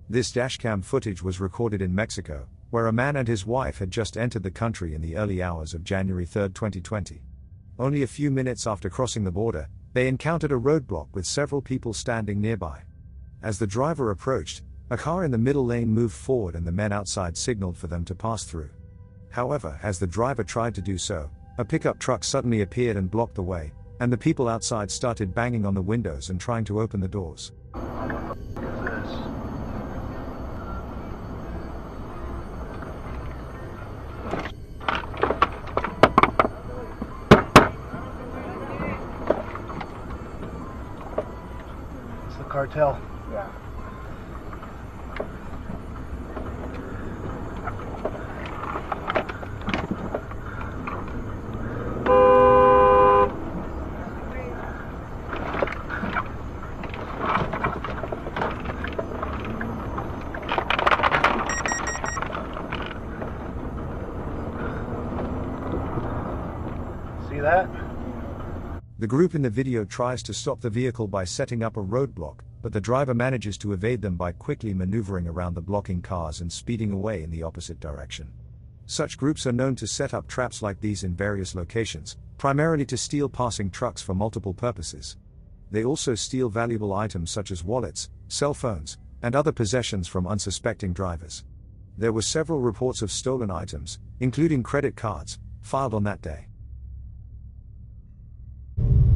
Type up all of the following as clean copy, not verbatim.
This dashcam footage was recorded in Mexico, where a man and his wife had just entered the country in the early hours of January 3, 2020. Only a few minutes after crossing the border, they encountered a roadblock with several people standing nearby. As the driver approached, a car in the middle lane moved forward and the men outside signaled for them to pass through. However, as the driver tried to do so, a pickup truck suddenly appeared and blocked the way, and the people outside started banging on the windows and trying to open the doors. It's the cartel. Yeah. See that? The group in the video tries to stop the vehicle by setting up a roadblock, but the driver manages to evade them by quickly maneuvering around the blocking cars and speeding away in the opposite direction. Such groups are known to set up traps like these in various locations, primarily to steal passing trucks for multiple purposes. They also steal valuable items such as wallets, cell phones, and other possessions from unsuspecting drivers. There were several reports of stolen items, including credit cards, filed on that day.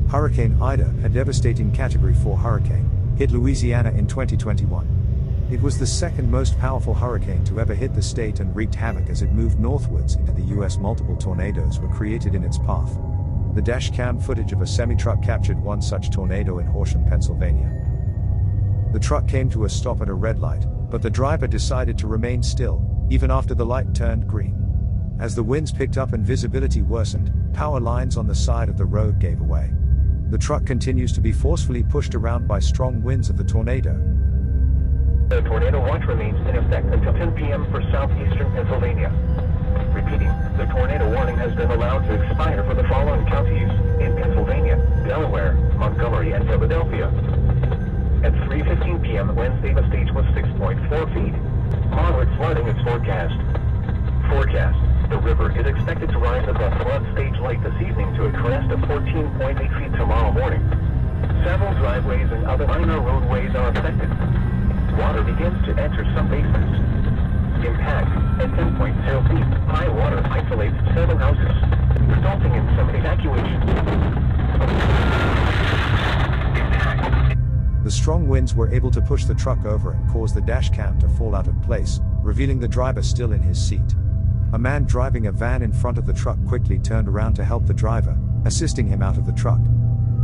Hurricane Ida, a devastating Category 4 hurricane, hit Louisiana in 2021. It was the second most powerful hurricane to ever hit the state and wreaked havoc as it moved northwards into the U.S. Multiple tornadoes were created in its path. The dashcam footage of a semi-truck captured one such tornado in Horsham, Pennsylvania. The truck came to a stop at a red light, but the driver decided to remain still, even after the light turned green. As the winds picked up and visibility worsened, power lines on the side of the road gave away. The truck continues to be forcefully pushed around by strong winds of the tornado. The tornado watch remains in effect until 10 p.m. for southeastern Pennsylvania. Repeating, the tornado warning has been allowed to expire for the following counties in Pennsylvania, Delaware, Montgomery, and Philadelphia. At 3:15 p.m. Wednesday, the stage was 6.4 feet. Moderate flooding is forecast. The river is expected to rise above flood stage light this evening to a crest of 14.8 feet tomorrow morning. Several driveways and other minor roadways are affected. Water begins to enter some basements. Impact at 10.0 feet. High water isolates several houses, resulting in some evacuation. Impact. The strong winds were able to push the truck over and cause the dashcam to fall out of place, revealing the driver still in his seat. A man driving a van in front of the truck quickly turned around to help the driver, assisting him out of the truck.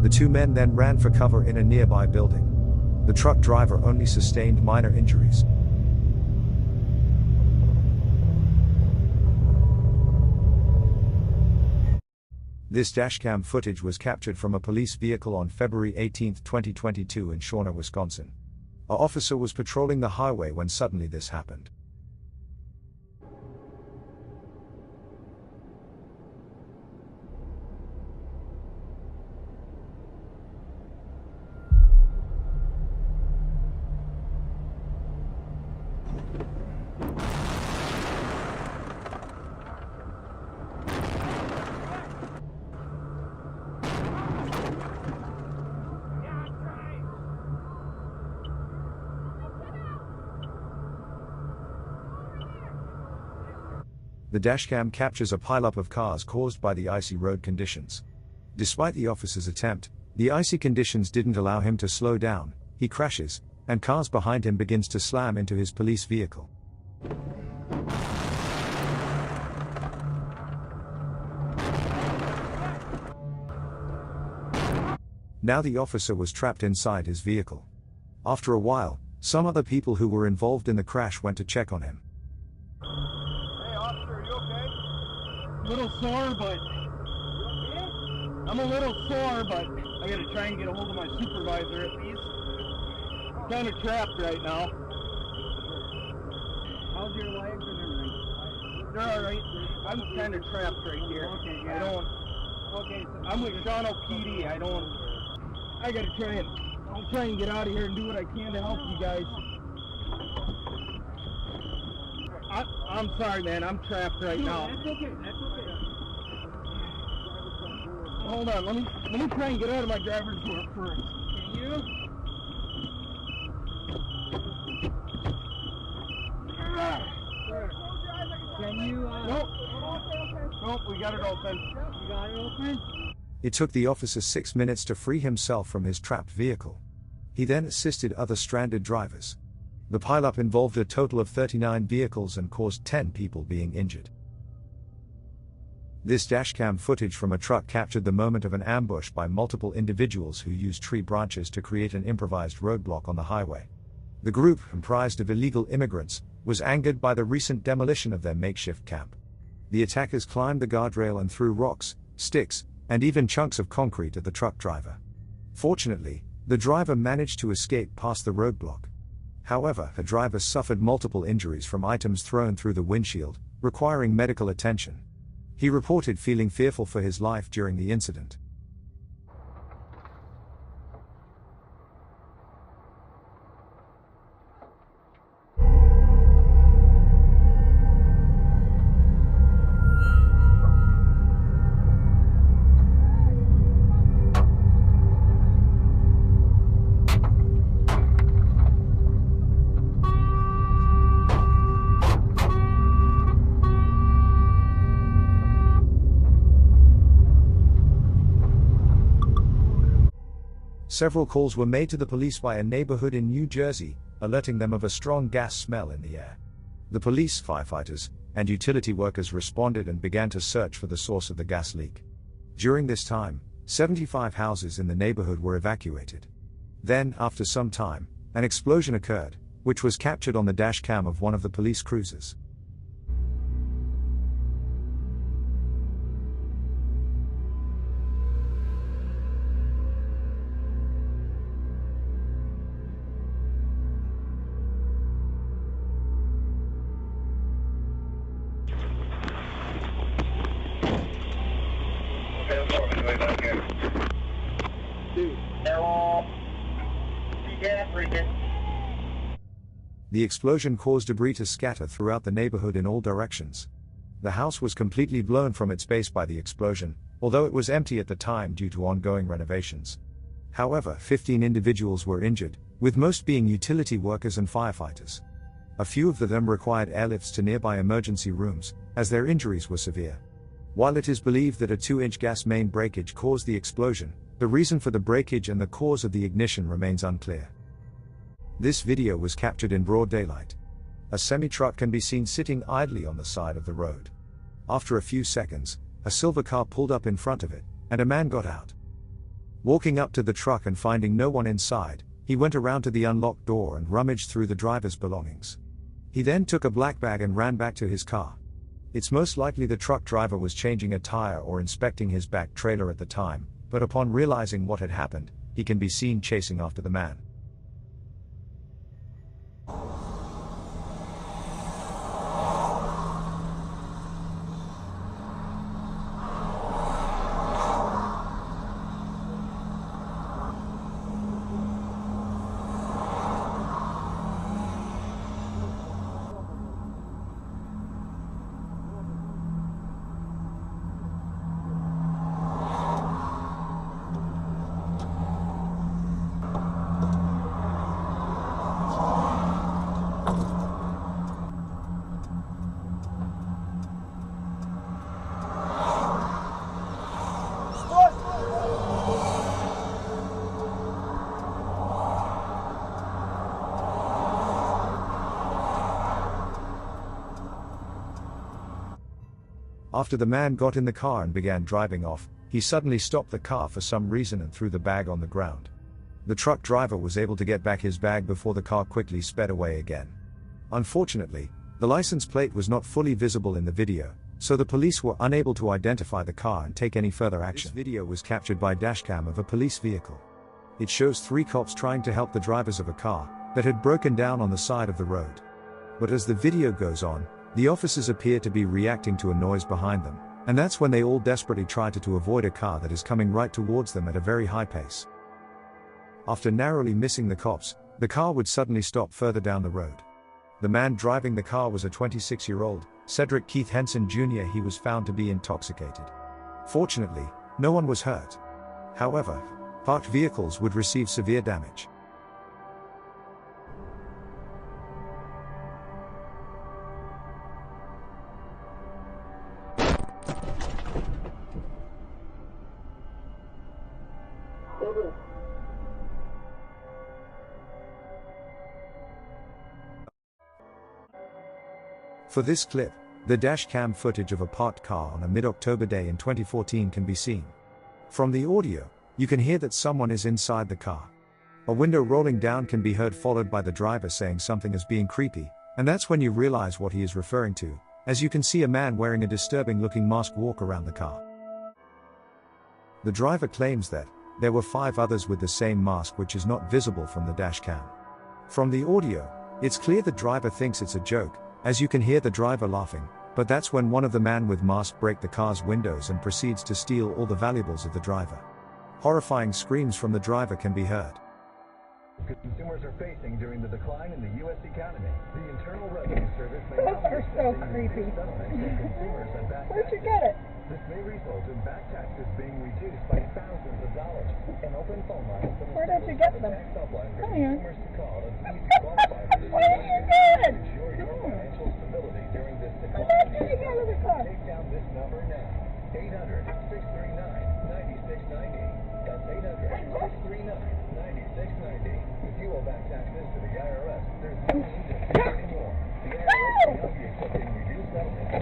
The two men then ran for cover in a nearby building. The truck driver only sustained minor injuries. This dashcam footage was captured from a police vehicle on February 18, 2022 in Shawnee, Wisconsin. An officer was patrolling the highway when suddenly this happened. The dashcam captures a pileup of cars caused by the icy road conditions. Despite the officer's attempt, the icy conditions didn't allow him to slow down. He crashes, and cars behind him begins to slam into his police vehicle. Now the officer was trapped inside his vehicle. After a while, some other people who were involved in the crash went to check on him. A little sore, but I'm a little sore, but I gotta try and get a hold of my supervisor at least. Kind of trapped right now. How's your legs and everything? They're all right. I'm kind of trapped right here. Okay, yeah. I don't. Okay, so I'm with Shawnee PD. I gotta try and. I'll try and get out of here and do what I can to help you guys. I'm sorry, man. I'm trapped right now. That's okay. That's okay. Hold on. Let me try and get out of my driver's door first. Can you? Can you? Nope. Nope. We got it open. You got it open? It took the officer 6 minutes to free himself from his trapped vehicle. He then assisted other stranded drivers. The pileup involved a total of 39 vehicles and caused 10 people being injured. This dashcam footage from a truck captured the moment of an ambush by multiple individuals who used tree branches to create an improvised roadblock on the highway. The group, comprised of illegal immigrants, was angered by the recent demolition of their makeshift camp. The attackers climbed the guardrail and threw rocks, sticks, and even chunks of concrete at the truck driver. Fortunately, the driver managed to escape past the roadblock. However, the driver suffered multiple injuries from items thrown through the windshield, requiring medical attention. He reported feeling fearful for his life during the incident. Several calls were made to the police by a neighborhood in New Jersey, alerting them of a strong gas smell in the air. The police, firefighters, and utility workers responded and began to search for the source of the gas leak. During this time, 75 houses in the neighborhood were evacuated. Then, after some time, an explosion occurred, which was captured on the dash cam of one of the police cruisers. The explosion caused debris to scatter throughout the neighborhood in all directions. The house was completely blown from its base by the explosion, although it was empty at the time due to ongoing renovations. However, 15 individuals were injured, with most being utility workers and firefighters. A few of them required airlifts to nearby emergency rooms, as their injuries were severe. While it is believed that a 2-inch gas main breakage caused the explosion, the reason for the breakage and the cause of the ignition remains unclear. This video was captured in broad daylight. A semi-truck can be seen sitting idly on the side of the road. After a few seconds, a silver car pulled up in front of it, and a man got out. Walking up to the truck and finding no one inside, he went around to the unlocked door and rummaged through the driver's belongings. He then took a black bag and ran back to his car. It's most likely the truck driver was changing a tire or inspecting his back trailer at the time, but upon realizing what had happened, he can be seen chasing after the man. After the man got in the car and began driving off, he suddenly stopped the car for some reason and threw the bag on the ground. The truck driver was able to get back his bag before the car quickly sped away again. Unfortunately, the license plate was not fully visible in the video, so the police were unable to identify the car and take any further action. This video was captured by dashcam of a police vehicle. It shows 3 cops trying to help the drivers of a car that had broken down on the side of the road. But as the video goes on, the officers appear to be reacting to a noise behind them, and that's when they all desperately try to avoid a car that is coming right towards them at a very high pace. After narrowly missing the cops, the car would suddenly stop further down the road. The man driving the car was a 26-year-old, Cedric Keith Henson Jr. He was found to be intoxicated. Fortunately, no one was hurt. However, parked vehicles would receive severe damage. For this clip, the dash cam footage of a parked car on a mid-October day in 2014 can be seen. From the audio, you can hear that someone is inside the car. A window rolling down can be heard, followed by the driver saying something as being creepy, and that's when you realize what he is referring to, as you can see a man wearing a disturbing-looking mask walk around the car. The driver claims that there were 5 others with the same mask, which is not visible from the dash cam. From the audio, it's clear the driver thinks it's a joke, as you can hear the driver laughing, but that's when one of the men with mask break the car's windows and proceeds to steal all the valuables of the driver. Horrifying screams from the driver can be heard. Consumers are facing during the decline in the U.S. economy. The Internal Revenue Service may Those are so creepy. Where'd you get it? This may result in back taxes being reduced by thousands of dollars. An open phone line from the Where did you get them? tax helpline for Come here. consumers to call and please qualify for this. What are you doing? Ensure your financial stability during this I decline. can't get you out of the car. Take down this number now. 800-639-9690. That's 800-639-9690. If you owe back taxes to the IRS, there's no need to fear anymore. The IRS will help you accepting reduced settlements.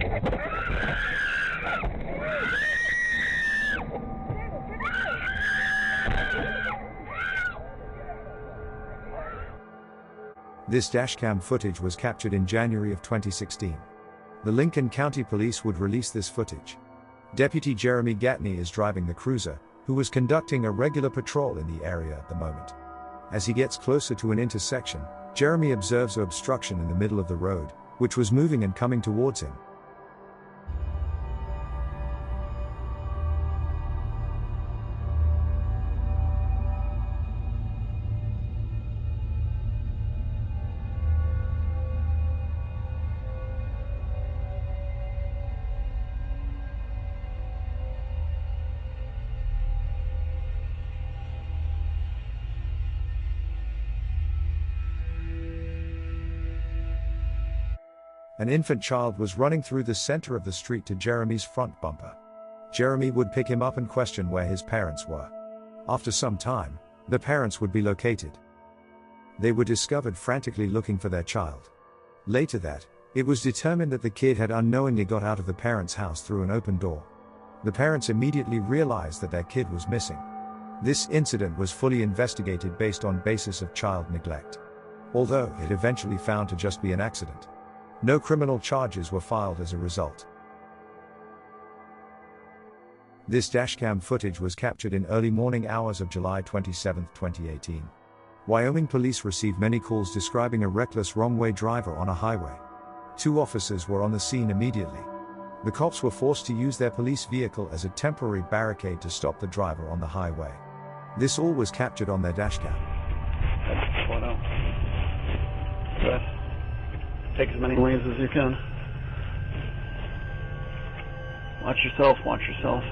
This dashcam footage was captured in January of 2016. The Lincoln County Police would release this footage. Deputy Jeremy Gatney is driving the cruiser, who was conducting a regular patrol in the area at the moment. As he gets closer to an intersection, Jeremy observes an obstruction in the middle of the road, which was moving and coming towards him. An infant child was running through the center of the street to Jeremy's front bumper. Jeremy would pick him up and question where his parents were. After some time, the parents would be located. They were discovered frantically looking for their child. Later it was determined that the kid had unknowingly got out of the parents' house through an open door. The parents immediately realized that their kid was missing. This incident was fully investigated based on basis of child neglect. Although it eventually found to just be an accident. No criminal charges were filed as a result. This dashcam footage was captured in early morning hours of July 27, 2018. Wyoming police received many calls describing a reckless wrong-way driver on a highway. 2 officers were on the scene immediately. The cops were forced to use their police vehicle as a temporary barricade to stop the driver on the highway. This all was captured on their dashcam. Take as many lanes as you can. Watch yourself, watch yourself.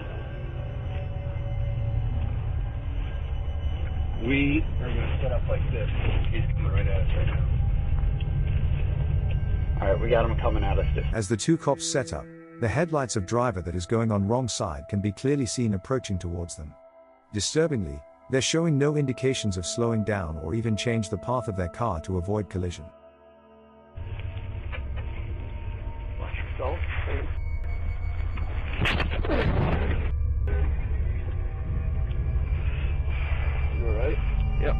We are going to set up like this. He's coming right at us right now. Alright, we got him coming at us. As the 2 cops set up, the headlights of driver that is going on wrong side can be clearly seen approaching towards them. Disturbingly, they're showing no indications of slowing down or even change the path of their car to avoid collision. You alright? Yep.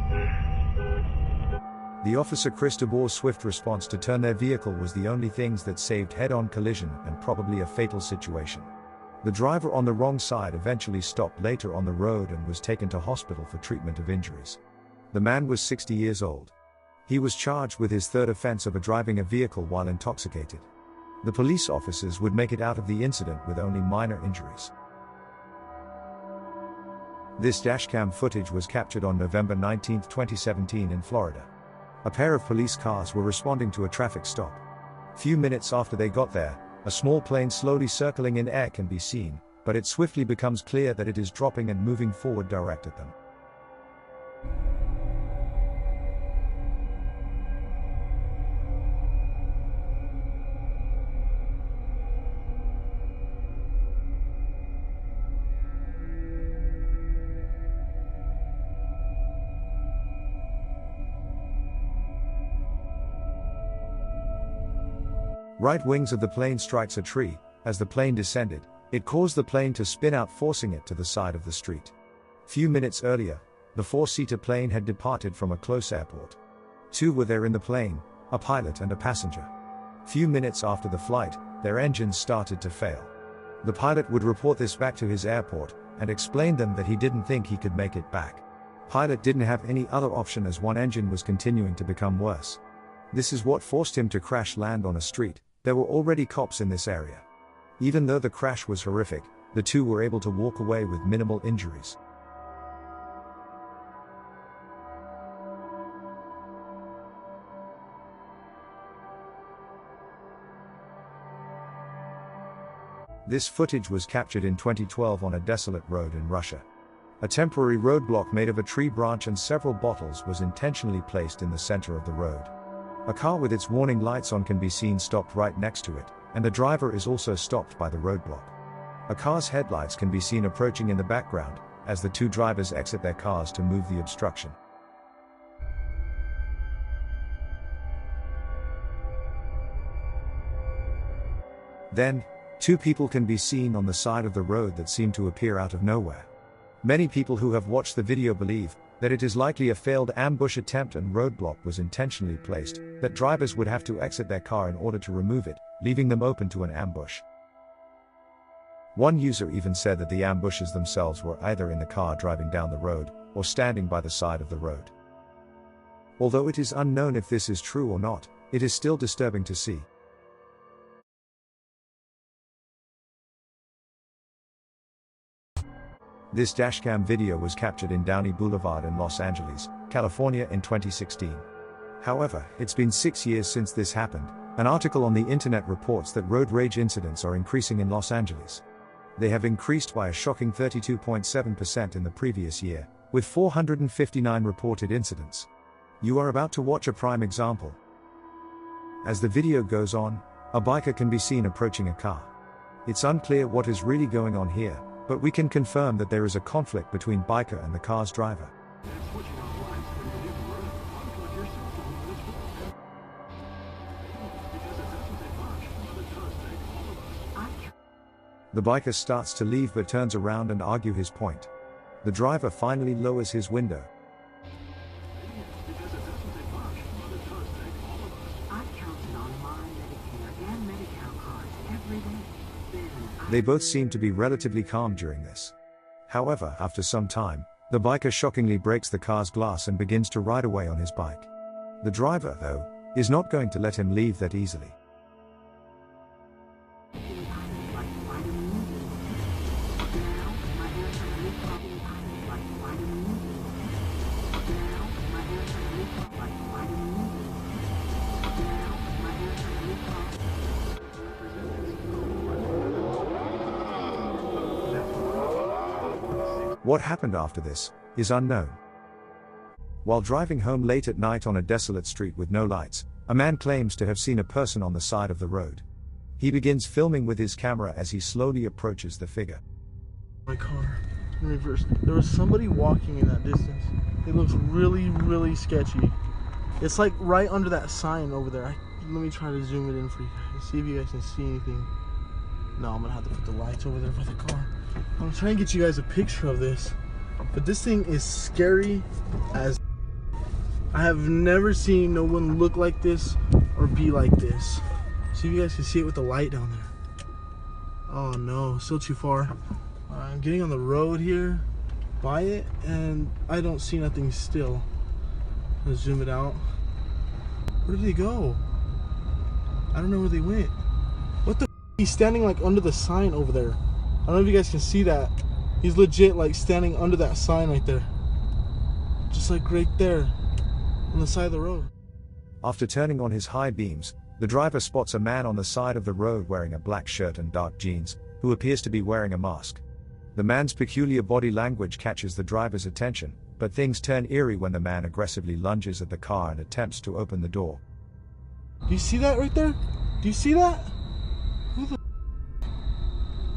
The officer Chris DeBoer's swift response to turn their vehicle was the only things that saved head-on collision and probably a fatal situation. The driver on the wrong side eventually stopped later on the road and was taken to hospital for treatment of injuries. The man was 60 years old. He was charged with his 3rd offense of driving a vehicle while intoxicated. The police officers would make it out of the incident with only minor injuries. This dashcam footage was captured on November 19, 2017 in Florida. A pair of police cars were responding to a traffic stop. Few minutes after they got there, a small plane slowly circling in air can be seen, but it swiftly becomes clear that it is dropping and moving forward direct at them. Right wings of the plane strikes a tree. As the plane descended, it caused the plane to spin out, forcing it to the side of the street. Few minutes earlier, the four-seater plane had departed from a close airport. Two were there in the plane, a pilot and a passenger. Few minutes after the flight, their engines started to fail. The pilot would report this back to his airport, and explain them that he didn't think he could make it back. Pilot didn't have any other option as one engine was continuing to become worse. This is what forced him to crash land on a street. There were already cops in this area. Even though the crash was horrific, the two were able to walk away with minimal injuries. This footage was captured in 2012 on a desolate road in Russia. A temporary roadblock made of a tree branch and several bottles was intentionally placed in the center of the road. A car with its warning lights on can be seen stopped right next to it, and the driver is also stopped by the roadblock. A car's headlights can be seen approaching in the background, as the two drivers exit their cars to move the obstruction. Then, two people can be seen on the side of the road that seem to appear out of nowhere. Many people who have watched the video believe that it is likely a failed ambush attempt and roadblock was intentionally placed, that drivers would have to exit their car in order to remove it, leaving them open to an ambush. One user even said that the ambushers themselves were either in the car driving down the road, or standing by the side of the road. Although it is unknown if this is true or not, it is still disturbing to see. This dashcam video was captured in Downey Boulevard in Los Angeles, California in 2016. However, it's been 6 years since this happened. An article on the internet reports that road rage incidents are increasing in Los Angeles. They have increased by a shocking 32.7% in the previous year, with 459 reported incidents. You are about to watch a prime example. As the video goes on, a biker can be seen approaching a car. It's unclear what is really going on here, but we can confirm that there is a conflict between biker and the car's driver. The biker starts to leave but turns around and argue his point. The driver finally lowers his window. They both seem to be relatively calm during this. However, after some time, the biker shockingly breaks the car's glass and begins to ride away on his bike. The driver, though, is not going to let him leave that easily. What happened after this is unknown. While driving home late at night on a desolate street with no lights, a man claims to have seen a person on the side of the road. He begins filming with his camera as he slowly approaches the figure. My car in reverse. There was somebody walking in that distance. It looks really, really sketchy. It's like right under that sign over there. Let me try to zoom it in for you guys. See if you guys can see anything. No, I'm gonna have to put the lights over there for the car. I'm trying to get you guys a picture of this, but this thing is scary as. I have never seen no one look like this or be like this. See if you guys can see it with the light down there. Oh no, still too far. I'm getting on the road here by it and I don't see nothing still. I'm gonna zoom it out. Where did they go? I don't know where they went. What the f? He's standing like under the sign over there. I don't know if you guys can see that. He's legit like standing under that sign right there. Just like right there on the side of the road. After turning on his high beams, the driver spots a man on the side of the road wearing a black shirt and dark jeans, who appears to be wearing a mask. The man's peculiar body language catches the driver's attention, but things turn eerie when the man aggressively lunges at the car and attempts to open the door. Do you see that right there? Do you see that? Who the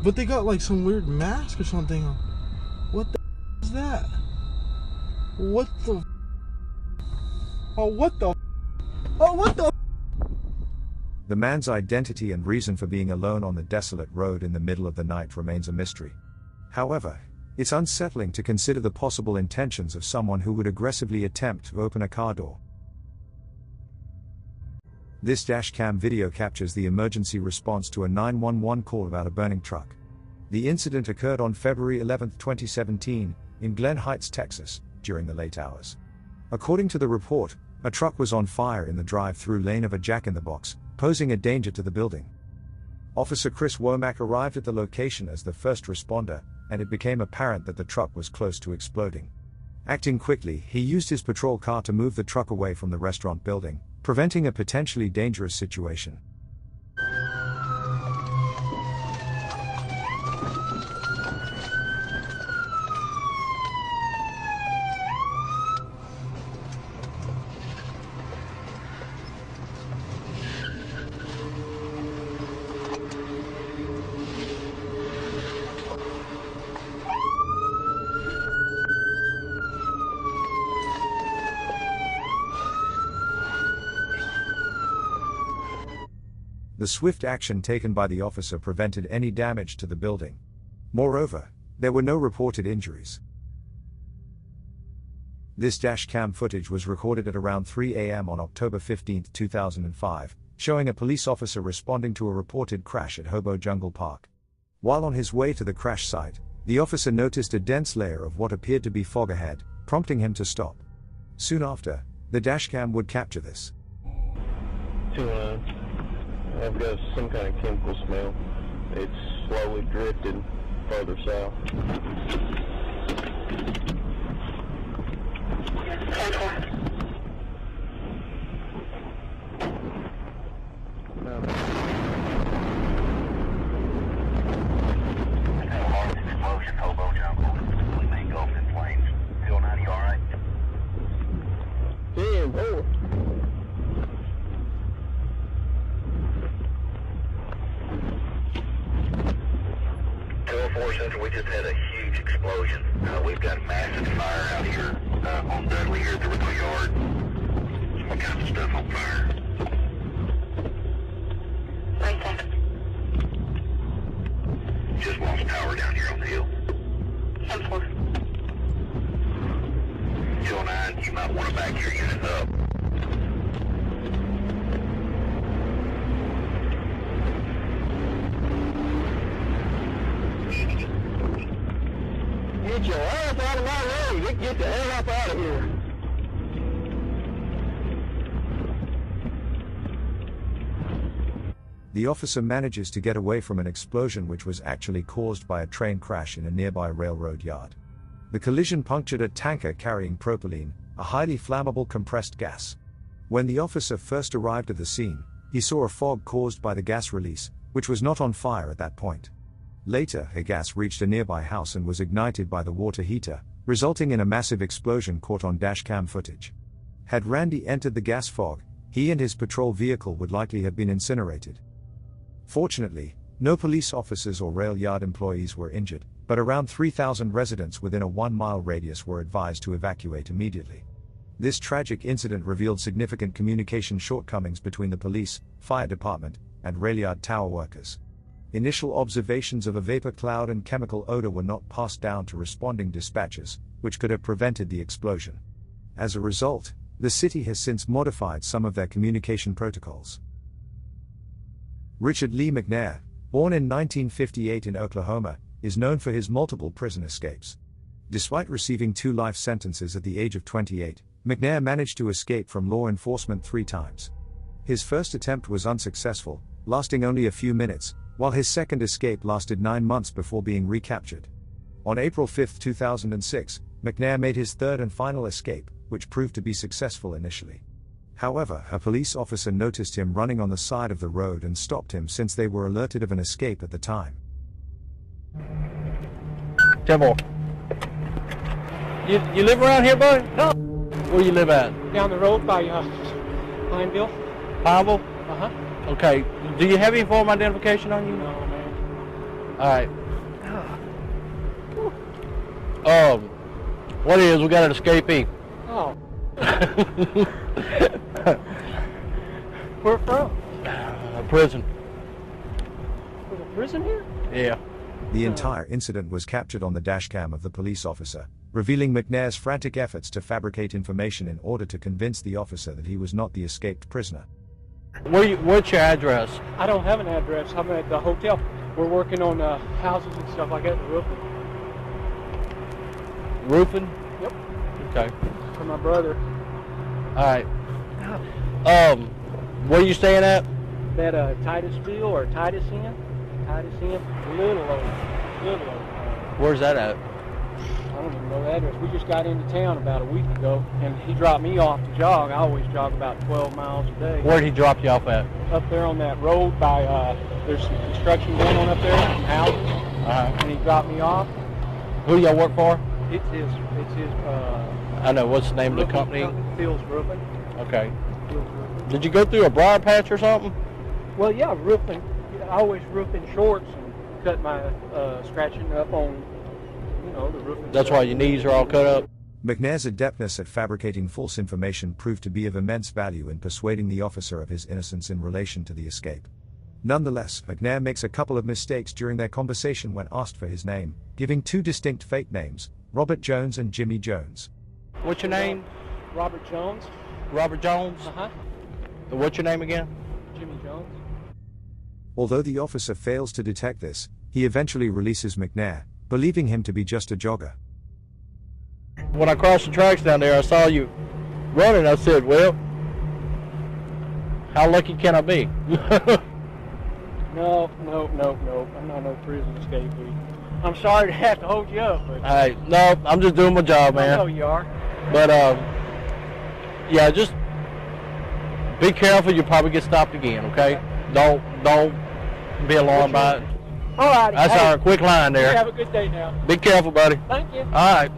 But they got like some weird mask or something on. What the is that? What the Oh, what the Oh, what the The man's identity and reason for being alone on the desolate road in the middle of the night remains a mystery. However, it's unsettling to consider the possible intentions of someone who would aggressively attempt to open a car door. This dashcam video captures the emergency response to a 911 call about a burning truck. The incident occurred on February 11, 2017, in Glen Heights, Texas, during the late hours. According to the report, a truck was on fire in the drive-through lane of a Jack-in-the-Box, posing a danger to the building. Officer Chris Womack arrived at the location as the first responder, and it became apparent that the truck was close to exploding. Acting quickly, he used his patrol car to move the truck away from the restaurant building, preventing a potentially dangerous situation. The swift action taken by the officer prevented any damage to the building. Moreover, there were no reported injuries. This dashcam footage was recorded at around 3 a.m. on October 15, 2005, showing a police officer responding to a reported crash at Hobo Jungle Park. While on his way to the crash site, the officer noticed a dense layer of what appeared to be fog ahead, prompting him to stop. Soon after, the dashcam would capture this. I've got some kind of chemical smell. It's slowly drifted further south. Explosion, Hobo Jungle. We may engulfed in flames. Phil 90, all right? Damn, boy. 204 Central, we just had a huge explosion. We've got a massive fire out here on Dudley here at the Rico Yard. All kinds of stuff on fire. Right there. Just lost power down here on the hill. 10-4. 209, you might want to back your unit up. Get your ass out of my road. Get the hell up out of here. The officer manages to get away from an explosion which was actually caused by a train crash in a nearby railroad yard. The collision punctured a tanker carrying propylene, a highly flammable compressed gas. When the officer first arrived at the scene, he saw a fog caused by the gas release, which was not on fire at that point. Later, a gas reached a nearby house and was ignited by the water heater, resulting in a massive explosion caught on dashcam footage. Had Randy entered the gas fog, he and his patrol vehicle would likely have been incinerated. Fortunately, no police officers or rail yard employees were injured, but around 3,000 residents within a 1-mile radius were advised to evacuate immediately. This tragic incident revealed significant communication shortcomings between the police, fire department, and rail yard tower workers. Initial observations of a vapor cloud and chemical odor were not passed down to responding dispatchers, which could have prevented the explosion. As a result, the city has since modified some of their communication protocols. Richard Lee McNair, born in 1958 in Oklahoma, is known for his multiple prison escapes. Despite receiving 2 life sentences at the age of 28, McNair managed to escape from law enforcement 3 times. His first attempt was unsuccessful, lasting only a few minutes, while his second escape lasted 9 months before being recaptured. On April 5, 2006, McNair made his third and final escape, which proved to be successful initially. However, a police officer noticed him running on the side of the road and stopped him since they were alerted of an escape at the time. 10 more. You live around here, bud? No. Where you live at? Down the road by Pineville. Pineville? Uh-huh. Okay. Do you have any form of identification on you? No, man. All right. What is? We got an escapee. Oh. Where from? Prison. There's a prison here? Yeah. The entire incident was captured on the dashcam of the police officer, revealing McNair's frantic efforts to fabricate information in order to convince the officer that he was not the escaped prisoner. What's your address? I don't have an address. I'm at the hotel. We're working on houses and stuff like that, the roofing. Roofing? Yep. Okay. For my brother. All right. Where are you staying at? That Titusville or Titus Inn? Titus Inn? Little old. Where's that at? I don't even know the address. We just got into town about a week ago, and he dropped me off to jog. I always jog about 12 miles a day. Where'd he drop you off at? Up there on that road by, there's some construction going on up there, some houses. And he dropped me off. Who y'all work for? It's his, I know. What's the name of the company? Phil's Roofing. Okay. Phil's Roofing. Did you go through a briar patch or something? Well, yeah, roofing. I always roof in shorts and cut my scratching up on, the roofing. That's why your knees are all cut up. McNair's adeptness at fabricating false information proved to be of immense value in persuading the officer of his innocence in relation to the escape. Nonetheless, McNair makes a couple of mistakes during their conversation when asked for his name, giving two distinct fake names, Robert Jones and Jimmy Jones. What's your name? Robert Jones. Robert Jones? Uh-huh. What's your name again? Jimmy Jones. Although the officer fails to detect this, he eventually releases McNair, believing him to be just a jogger. When I crossed the tracks down there, I saw you running. I said, well, how lucky can I be? No. I'm not no prison escapee. I'm sorry to have to hold you up, but... Hey, no, I'm just doing my job, man. I know you are. But, yeah, just be careful. You'll probably get stopped again, okay? Don't be alarmed by it. All right. That's our quick line there. You have a good day now. Be careful, buddy. Thank you. All right.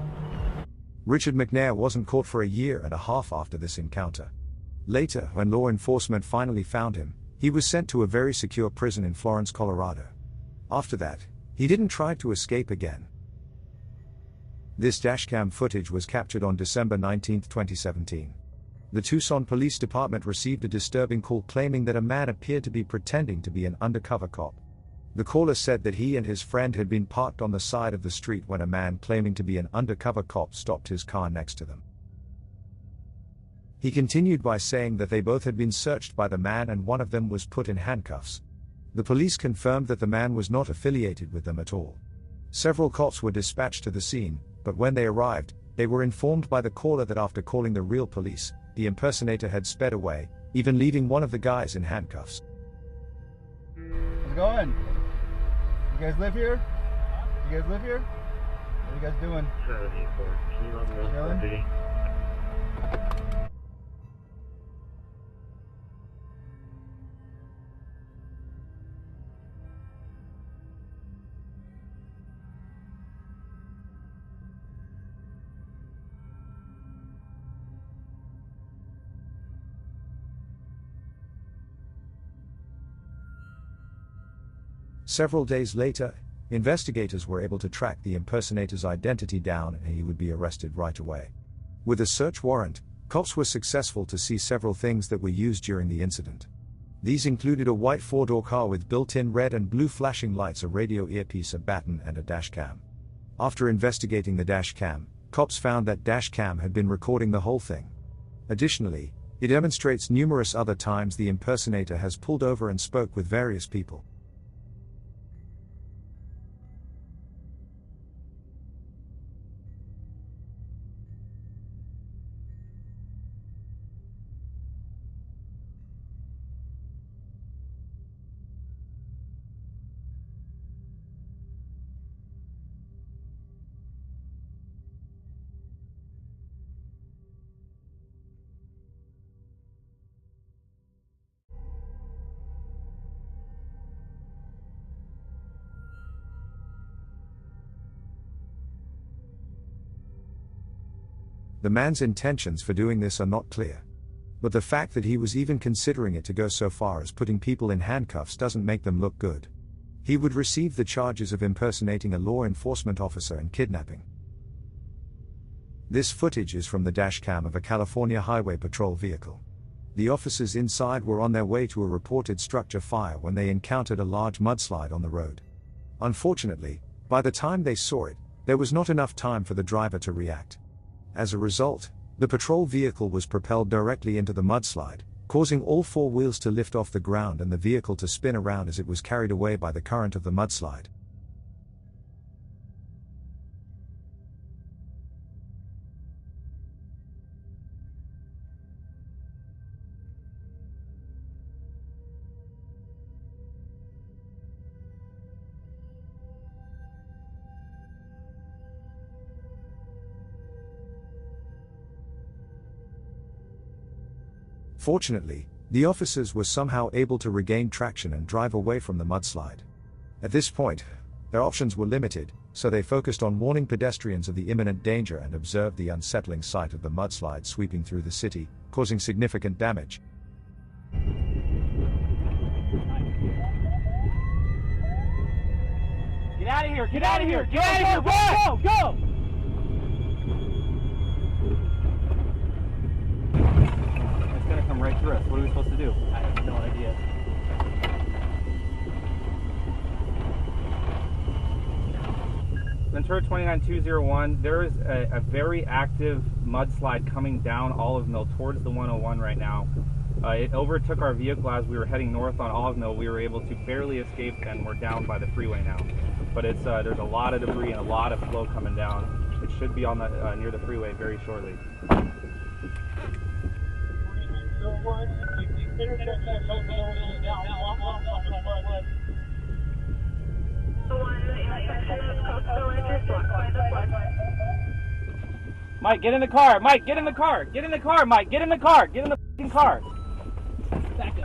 Richard McNair wasn't caught for a year and a half after this encounter. Later, when law enforcement finally found him, he was sent to a very secure prison in Florence, Colorado. After that, he didn't try to escape again. This dashcam footage was captured on December 19, 2017. The Tucson Police Department received a disturbing call claiming that a man appeared to be pretending to be an undercover cop. The caller said that he and his friend had been parked on the side of the street when a man claiming to be an undercover cop stopped his car next to them. He continued by saying that they both had been searched by the man and one of them was put in handcuffs. The police confirmed that the man was not affiliated with them at all. Several cops were dispatched to the scene, but when they arrived, they were informed by the caller that after calling the real police, the impersonator had sped away, even leaving one of the guys in handcuffs. How's it going? You guys live here? What are you guys doing? Chilling? Several days later, investigators were able to track the impersonator's identity down and he would be arrested right away. With a search warrant, cops were successful to see several things that were used during the incident. These included a white four-door car with built-in red and blue flashing lights, a radio earpiece, a baton, and a dashcam. After investigating the dashcam, cops found that dashcam had been recording the whole thing. Additionally, it demonstrates numerous other times the impersonator has pulled over and spoke with various people. The man's intentions for doing this are not clear. But the fact that he was even considering it to go so far as putting people in handcuffs doesn't make them look good. He would receive the charges of impersonating a law enforcement officer and kidnapping. This footage is from the dashcam of a California Highway Patrol vehicle. The officers inside were on their way to a reported structure fire when they encountered a large mudslide on the road. Unfortunately, by the time they saw it, there was not enough time for the driver to react. As a result, the patrol vehicle was propelled directly into the mudslide, causing all four wheels to lift off the ground and the vehicle to spin around as it was carried away by the current of the mudslide. Fortunately, the officers were somehow able to regain traction and drive away from the mudslide. At this point, their options were limited, so they focused on warning pedestrians of the imminent danger and observed the unsettling sight of the mudslide sweeping through the city, causing significant damage. Get out of here! Get out of here! Get out of here! Go! Go! It's gonna come right through us. What are we supposed to do? I have no idea. Ventura 29201, there is a very active mudslide coming down Olive Mill towards the 101 right now. It overtook our vehicle as we were heading north on Olive Mill. We were able to barely escape and we're down by the freeway now. But it's there's a lot of debris and a lot of flow coming down. It should be on the near the freeway very shortly. Mike, get in the car! Mike, get in the car! Get in the car, Mike! Get in the car! Get in the f***ing car! Back